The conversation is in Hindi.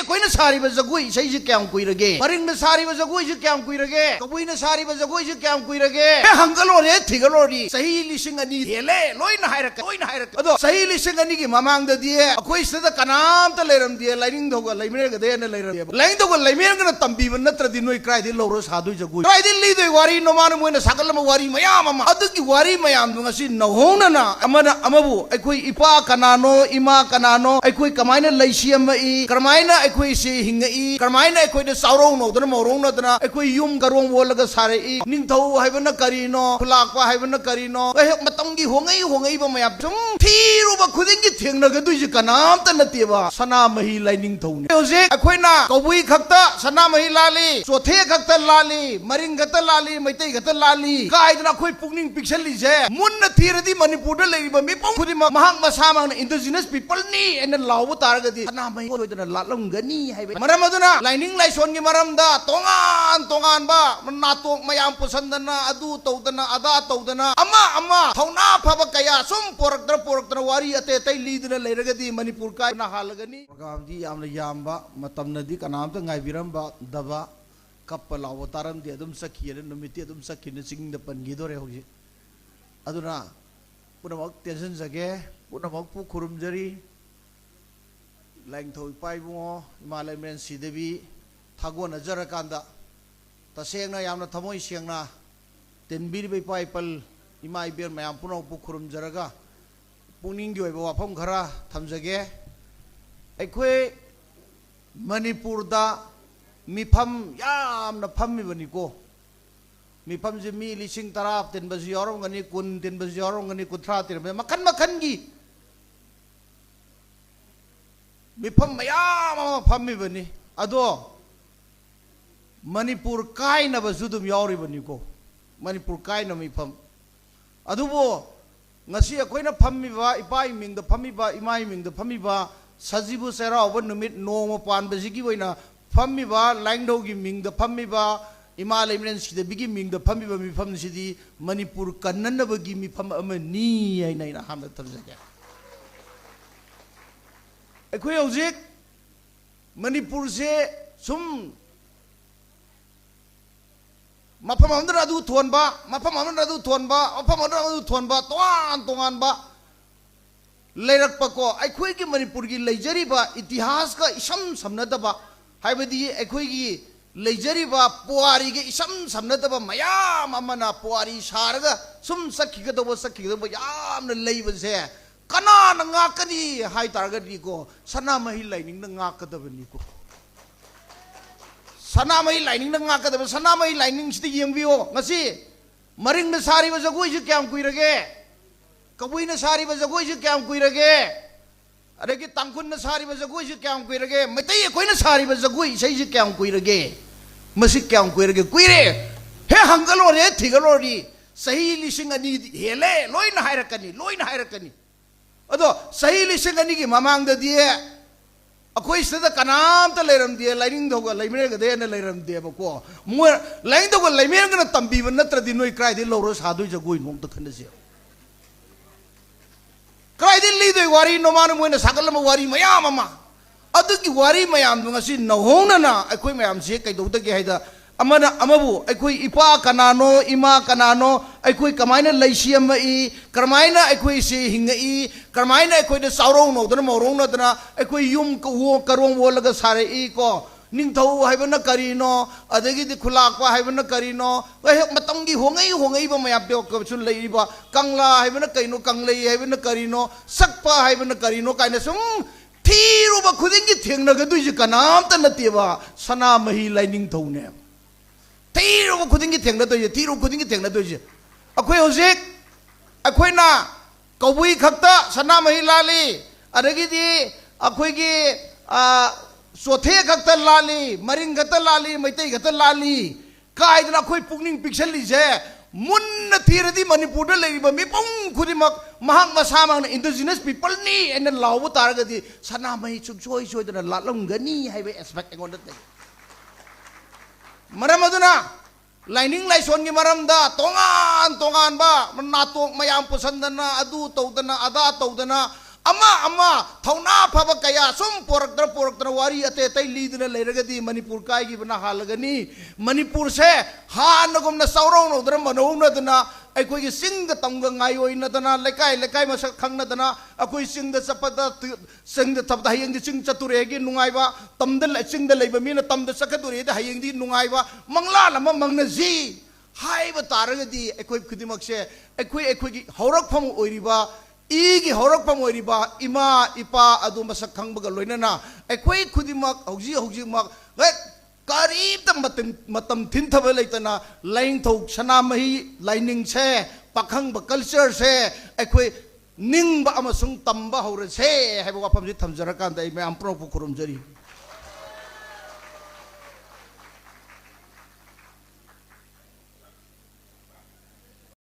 कोई ना सारी बजगुई सही से क्या कोई रगे मरिंग में सारी बजगुई से क्या कोई रगे कबुई ना सारी बजगुई से क्या कोई रगे हंगलो रे थिगलो री सही लिसिंग अनि हेले लोई ना हायरक अदो सही लिसिंग अनि की ममांग द दिए कोई सदा कनाम त लेरम दिए लाइनिंग दोगा लाइमेर गदे न लेरम लाइनिंग दोगा लाइमेर गन तंबी बन नत्र दिन नोई क्राइ दि लोरो सादुई जगुई क्राइ दि ली दोई वारी नोमान मोइना सागल म वारी मयाम अमा अदुकी वारी मयाम दुंगा सि नहोनना अमना अमबु अखोई इपा कनानो इमा कनानो अखोई कमाइना लैसी अमई करमाइना अखोई से हिंगई करमाइना अखोई द साउरो नोदन मोरो नोदना अखोई युम गरों वोलगा सारेई निंगथौ हाइबना करिनो खुलाकवा हाइबना करिनो अहे मतंगी होंगई ब मयाम जुम थीरुबा खुदिंगी थेंगनगा दुई कनाम त नतेबा सना मही लाइनिंग थौने होजे अखोइना कबुई खक्ता सना मही लाली चोथे खक्ता लाली मरिंग खक्ता लाली मैतै खक्ता लाली काइदना अखोई पुगनिंग पिक्चरली जे मुन्न थीरदी मणिपुर लेरिबा मिपम खुदि महांग मसामांग इंडिजिनस पीपल नी एन लाव तारगदी सना मही होइदना लालंगनी हाइबे मरम अदुना लाइनिंग लाइसोन गी मरमदा तोंगान बा नातोक मयाम पुसंदना अदु तौदना अदा तौदना अमा थौना फब कया सुम पोरक्तर वारी अते तै लीदना लेरगदी मणिपुर का ना हालगनी गावदी यामना यामबा मतमनदी कनाम त गाइबिरमबा दबा कप्प लाव तारम दे अदुम सखियन नुमिति अदुम सखिन सिंग द पनगिदोरे होजी अदुना पुनमक टेंशन जगे पुनमक पु खुरुमजरी लाइंग थोइ पाइबुओ हिमालय मेन सिदेबी थागोन अजरकांदा तसेंगना यामना थमोइ सेंगना तेनबिरबे पाइपल इमा इबेर मयाम पुनौ पु खुरुमजरगा पुनिंगी ओइबा वाफम खरा थमजगे अखोई मणिपुर दा मिफम यामना फम्मिबनिको मिफम जे मी लिसिंग तरा तेनबजी यारोंगनी कुन तेनबजी यारोंगनी कुथ्रा तेनबे मखन की मिफम मयाम फम्मिबनी अदो मणिपुर काइनबजु दुम यावरिबनिको Manipur काइना मिफम अदुबो ngasi akoina phammiba ipai mingda phammiba imai mingda phammiba sajibu seraoba numit noma panbasigi oina phammiba laingdogi mingda phammiba imalai minen sida bigi mingda phammiba mifam sidi manipur kannanabagi mifam amani aina hamna tamjage akoi hojik manipur se sum मफम हमदरा दु थोनबा मफम हमदरा दु थोनबा मफम हमदरा दु थोनबा तोंगान बा लेरकपको अखोई की मणिपुर की लेजरीबा इतिहास का इसम समनदबा हाइबदी अखोई की लेजरीबा पुआरी के इसम समनदबा मयाम अमना पुआरी सारगा सुम सखिगदबो यामन लेबसे कनान ngaकनी हाइ तारगदी को सना मही लाइनिंग ngaकदबनी को सनामई लाइनिंग ngaकदब सनामई लाइनिंग सिटी यंबियो ngasi मरिंग में सारी बजगुई से क्या कुइरगे कबुई ने सारी बजगुई से क्या कुइरगे अरे कि तांकुन ने सारी बजगुई से क्या कुइरगे मैतै कोई ने सारी बजगुई सही से क्या कुइरगे मसी क्या कुइरगे कुइरे हे हंगलो रे थिगलो री सही लिसिंग अनि हेले लोइन हायरकनी अदो सही लिसिंग अनि की ममांग द दिए अखोई सदा कनाम त लेरम दिए लाइनिंग दोगा लाइमेर गदे न लेरम दिए बको मो लाइनिंग दोगा लाइमेर गन तंबी बन नत्र दिन नोई क्राइ दि लोरो सादुई जगुई नोम त खनसे क्राइ दि ली दोई वारी नोमान मोइना सागल म वारी मयाम अमा अदुकी वारी मयाम दुंगा सि नहोनना अखोई मयाम से कैदौदगे हाइदा अमना अमबु अखोई इपा कनानो इमा कनानो अखोई कमाइना लैसी अमई करमाइना अखोई से हिंगई करमाइना अखोई द साउरो नोदन मोरो नोदना अखोई युम को वो करों वोलगा सारेई को निंगथौ हाइबना करिनो अदगी दि खुलाकवा हाइबना करिनो अहे मतंगी होंगई ब मयाम पे को सुन लेइबा कंगला हाइबना कइनो कंगलई हाइबना करिनो सकपा हाइबना करिनो काइना सुम थीरुबा खुदिंगी थेंगनगा दुई कनाम त नतेबा सना मही लाइनिंग थौने तीरो खुदिंगी थेंगनदोइजे अखोई होजिक अखोइना कबुई खक्ता सना मही लाली अदगिदी अखोइगी चोथे खक्ता लाली मरिंग खक्ता लाली मैतै खक्ता लाली काइदना अखोई पुगनिंग पिक्चरली जे मुन्न थीरदी मणिपुर लेरिबा मिपम खुदिमक महांग मसामांग इंडिजिनस पीपल नी एन लाव तारगदी सना मही सुसोई सोइदना लालंगनी हाइबे एक्सपेक्ट एंगोंदा मरम अदुना लाइनिंग लाइसोन की मरमदा तोंगान बा नातोक मयाम पुसंदना अदु तौदना अदा तौदना थौना फब कया सुम पोरक्तर वारी अते अतै लीदना लेरगदी मणिपुर कायगी बना हालगनी मणिपुर से हानगुमना सौरौनोदर मनौनदना अखोई सिंग तंग गायोइनदना लेकाय लेकाय मसक खंगनदना अखोई सिंग चपदा सिंग थबदा हयंग सिंग चतुरेगी नुंगाइबा तमदल सिंग लेबा मीना तमद सकदुरे द हयंगदी नुंगाइबा मंगला लम मंगनजी हाइबा तारगदी अखोई खुदिमकसे अखोई हौरकफम ओइरिबा इगी हौरकफम ओइरिबा इमा इपा अदु मसक खंगबगा लोइनना अखोई खुदिमक हौजी मक करीब मतम थिनथब लेतना लाइंथौ सनामही लाइनिंग से पाखंग कल्चर से अखोई निंग अमसुंग तंबा हौरसे है वाफम से थमजरकान मैं प्रोप खुरुमजरी।